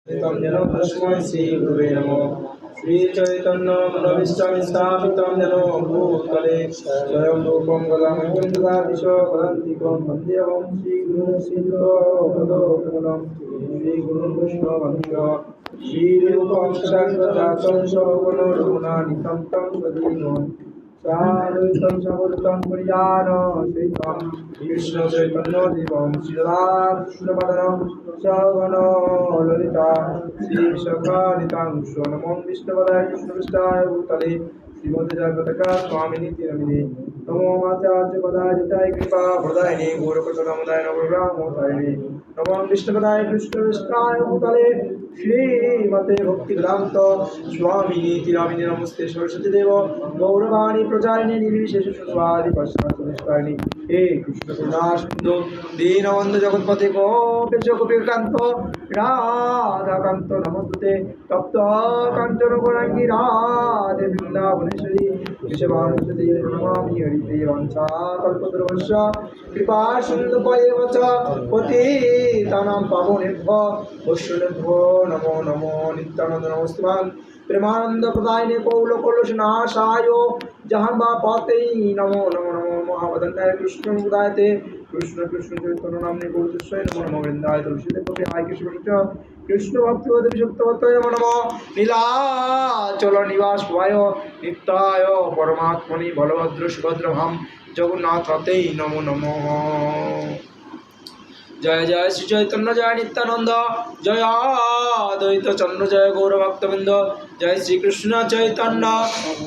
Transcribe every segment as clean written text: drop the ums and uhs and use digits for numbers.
चैतन्य तस्मै श्री गुरुवे नमः। श्री चैतन्य मनोभीष्टं स्थापितं येन भूतले स्वयं रूपं गदामह्यं ददाति स्वपदान्तिकं वन्देऽहं श्रीगुरुं श्रीयुतपदकमलं श्रीगुरुं वैष्णववन्द्य श्रीरूपं सदाचार्यं सगुणरघुनाथं तं सजीवम् साद्वैतं सवधूतं परिजानं श्रीतं कृष्ण चैतन्य देवं श्रीराधाकृष्णवदनं सगणो ललिता श्रीविशाखानितांश नमो विष्णुपदाय कृष्णपृष्ठाय भूतले श्रीमते जगतका स्वामिनि तिरमिने नमो आचार्यपदाय कृपा प्रदायिने गौरकसमुदाय नवग्रामोदायिने नमो विष्णुपदाय कृष्णपृष्ठाय भूतले श्रीमते भक्तिवेदान्त स्वामिनि तिरमिने नमस्ते सरस्वती देव गौरवाणी प्रचारिणे निर्विशेष शुद्धादि पश्चात्परिष्कारिणे हे कृष्ण करुणा सिंधु दीनबन्धु जगत्पते गोपेश गोपीकान्त राधाकान्त नमस्ते तप्त काञ्चन गौराङ्गी राधे वृन्दावनेश्वरी वृषभानुसुते प्रणमामि हरिप्रिये वंशाकल्पतरुश्च कृपा सिन्धुपयेव च पतितानां पावनेभ्यो वैष्णवेभ्यो नमो नमो नित्यानन्द नमस्ते प्रेमानंद प्रदायिने कौलकलुषनाशाय जहान्बापते नमो नमो नमो महावदन्ताय कृष्ण उदायते कृष्ण कृष्ण चैतन्य नाम्ने गौरतस्यै नमो नमो वृन्दाय तुलसीदेव हाय कृष्ण कृष्ण भक्तिवद विशुक्तवत्तय नमो नमो नीलाचल निवासाय नित्याय परमात्मनि बलभद्र सुभद्रभां जगन्नाथते नमो नमो। जय जय श्री चैतन्य जय नित्यानंद जय अद्वैत चंद्र जय गौरभक्तवृंद जय श्री कृष्ण चैतन्य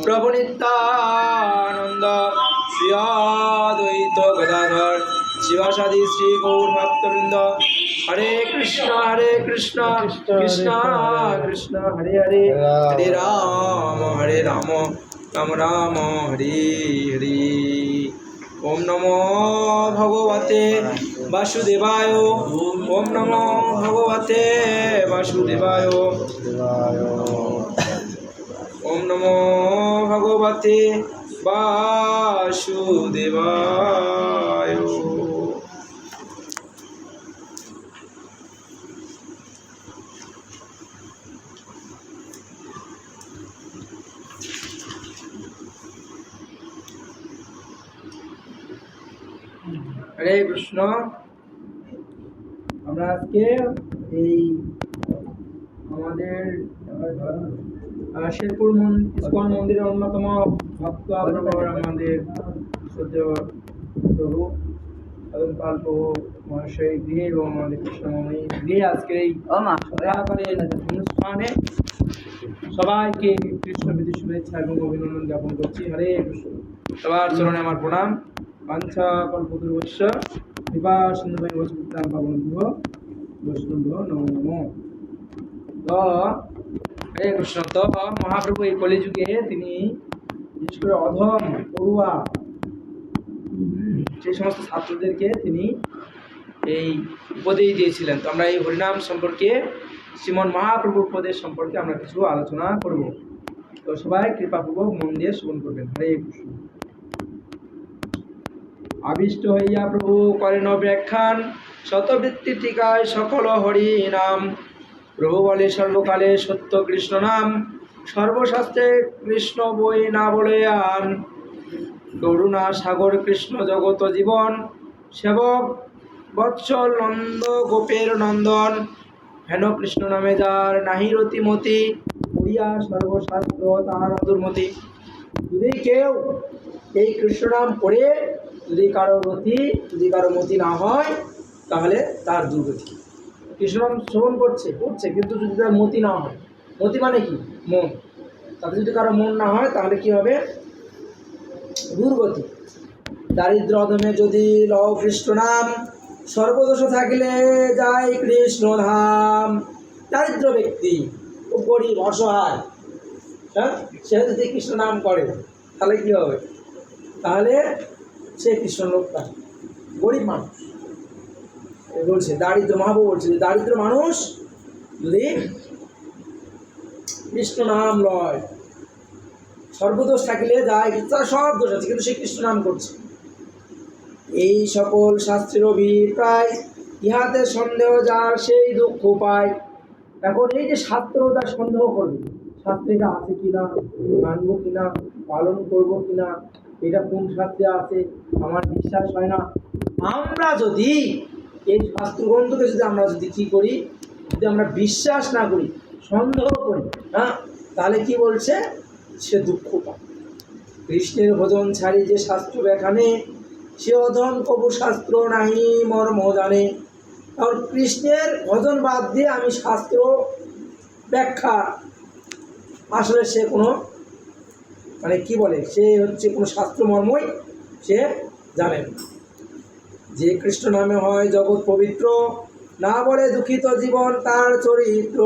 प्रभु नित्यानंद श्री अद्वैत गदाधर शिवासादि श्री गौरभक्तवृंद हरे कृष्ण कृष्ण कृष्ण हरे हरे हरे राम राम राम हरे हरे। ओम नमो भगवते वासुदेवाय ओम नमो भगवते वासुदेवाय ओम नमो भगवते वासुदेवाय। हरे कृष्ण। আমরা আজকে এই আমাদের শেরপুর ইসকন মন্দিরের অন্যতম ভক্ত আমাদের শ্রদ্ধেয় প্রভু পাল প্রভু মহাশয় গৃহে এবং আমাদের কৃষ্ণময়ী গৃহে আজকে এই অনুষ্ঠানে সবাইকে কৃষ্ণ বিধি শুভেচ্ছা এবং অভিনন্দন জ্ঞাপন করছি। হরে কৃষ্ণ। সবার চরণে আমার প্রণাম। বাঞ্ছা কল্পতরুশ্চ কৃপা সিন্ধুময়ী বৈষ্ণব পাবনভ্য বৈষ্ণব নমো নমঃ। তো হরে কৃষ্ণ। তো মহাপ্রভু এই কলিযুগে তিনি বিশেষ করে অধম পড়ুয়া সেই সমস্ত ছাত্রদেরকে তিনি এই উপদেশ দিয়েছিলেন। তো আমরা এই হরিনাম সম্পর্কে শ্রীমন মহাপ্রভুর উপদেশ সম্পর্কে আমরা কিছু আলোচনা করব। তো সবাই কৃপাপূর্বক মন দিয়ে শ্রবণ করবেন। হরে কৃষ্ণ। আবিষ্ট হইয়া প্রভু করেন ব্যাখ্যান শতবৃত্তি টিকায় সকল হরি নাম। প্রভু বলে সর্বকালে সত্য কৃষ্ণ নাম সর্বশাস্ত্রে কৃষ্ণ বই না বলে আন। করুণা সাগর কৃষ্ণ জগত জীবন সেবক বৎসল নন্দ গোপের নন্দন। হেন কৃষ্ণ নামে যার নাহি রতিমতি করিয়া সর্বশাস্ত্র তাহার দুর্মতি। যদি কেউ এই কৃষ্ণ নাম পড়ে যদি কারো মতি না হয় তাহলে তার দুর্গতি। কৃষ্ণনাম শ্রবণ করছে কিন্তু যদি তার মতি না হয়, মতি মানে কি? মন। তাতে যদি কারো মন না হয় তাহলে কি হবে? দুর্গতি। দারিদ্র অধমে যদি লও কৃষ্ণ নাম সর্বদোষ থাকিলে যায় কৃষ্ণ ধাম। দারিদ্র ব্যক্তি ও গরিব অসহায়, হ্যাঁ, সে যদি কৃষ্ণ নাম করে তাহলে কি হবে? তাহলে সে কৃষ্ণ লোক পায়। গরিব মানুষ বলছে, দারিদ্র মহাপ্রভু বলছে যে দারিদ্র মানুষ যদি কৃষ্ণ নাম লয় সর্বদোষ থাকিলে যায়, তার সব দোষ আছে কিন্তু সে কৃষ্ণ নাম করছে। এই সকল শাস্ত্রের অভিপ্রায় ইহাতে সন্দেহ যার সেই দুঃখ পায়। এখন এই যে শাস্ত্রটা সন্দেহ করবে, শাস্ত্রে এটা আছে কিনা, মানবো কিনা, পালন করবো কিনা, এটা কোন শাস্ত্রে আছে, আমার বিশ্বাস হয় না। আমরা যদি এই শাস্ত্রগ্রন্থকে যদি আমরা যদি কি করি, যদি আমরা বিশ্বাস না করি, সন্দেহ করি, হ্যাঁ, তাহলে কি বলছে, সে দুঃখ পায়। কৃষ্ণের ভজন ছাড়ি যে শাস্ত্র ব্যাখানে, সে অধম কবু শাস্ত্র নাহি মর্ম জানে। আর কৃষ্ণের ভজন বাদ দিয়ে আমি শাস্ত্র ব্যাখ্যা, আসলে সে কোনো মানে কি বলে, সে হচ্ছে কোনো শাস্ত্র মর্মই সে জানেন। যে কৃষ্ণ নামে হয় জগৎ পবিত্র, না বলে দুঃখিত জীবন তার চরিত্র।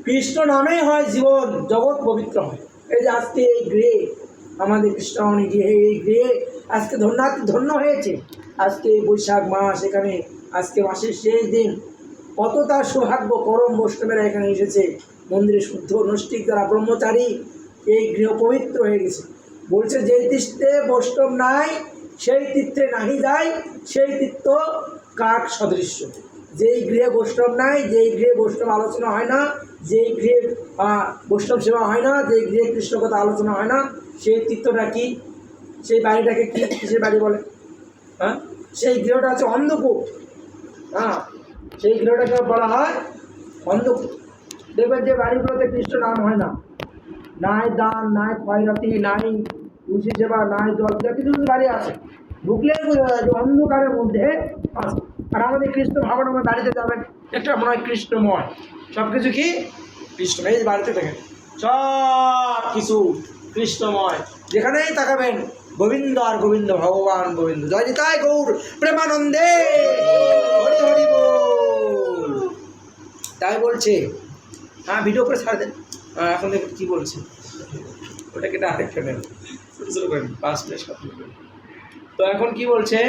কৃষ্ণ নামে হয় জীবন জগৎ পবিত্র হয়। এই যে আজকে এই গৃহে, আমাদের কৃষ্ণমণি গৃহে, এই গৃহে আজকে ধন্য হয়েছে। আজকে এই বৈশাখ মাস, এখানে আজকে মাসের শেষ দিন, কত তার সৌভাগ্য। পরম বৈষ্ণবেরা এখানে এসেছে, মন্দিরে শুদ্ধ নৈষ্ঠিক যারা ব্রহ্মচারী, এই গৃহ পবিত্র হয়ে গেছে। বলছে যেই তীর্থে বৈষ্ণব নাই, সেই তীর্থে নাহি যায়, সেই তীর্থ কাক সদৃশ্য। যেই গৃহে বৈষ্ণব নাই, যেই গৃহে বৈষ্ণব আলোচনা হয় না, যেই গৃহে বৈষ্ণব সেবা হয় না, যেই গৃহে কৃষ্ণ কথা আলোচনা হয় না, সেই তীর্থটা কি, সেই বাড়িটাকে কি কিসের বাড়ি বলে? হ্যাঁ, সেই গৃহটা হচ্ছে অন্ধকূপ। হ্যাঁ, সেই গৃহটাকে বলা হয় অন্ধকূপ। দেখবেন যে বাড়িগুলোতে কৃষ্ণ নাম হয় না, নাই দান, নাই খয়রাতি, নাই তুলসী সেবা, নাই জল পূজা, কিছু কিছু বাড়ি আছে, ঢুকলে অন্ধকারের মধ্যে আছে। আর আমাদের কৃষ্ণ ভাবনাময় বাড়িতে যাবেন, একটা মনে হয় কৃষ্ণময়, সব কিছু কি কৃষ্ণময়। এই বাড়িতে দেখেন সব কিছু কৃষ্ণময়, যেখানেই তাকাবেন গোবিন্দ আর গোবিন্দ, ভগবান গোবিন্দ। জয় নিতাই গৌর প্রেমানন্দে, হরি হরি বল। তাই বলছে, হ্যাঁ ভিডিও করে ছাড় দেন। এখন দেখুন কী বলছে, ওটাকে আরেকটা নেন, ছোটো ছোটো করেন, 5 মিনিট 7 মিনিট। তো এখন কি বলছে,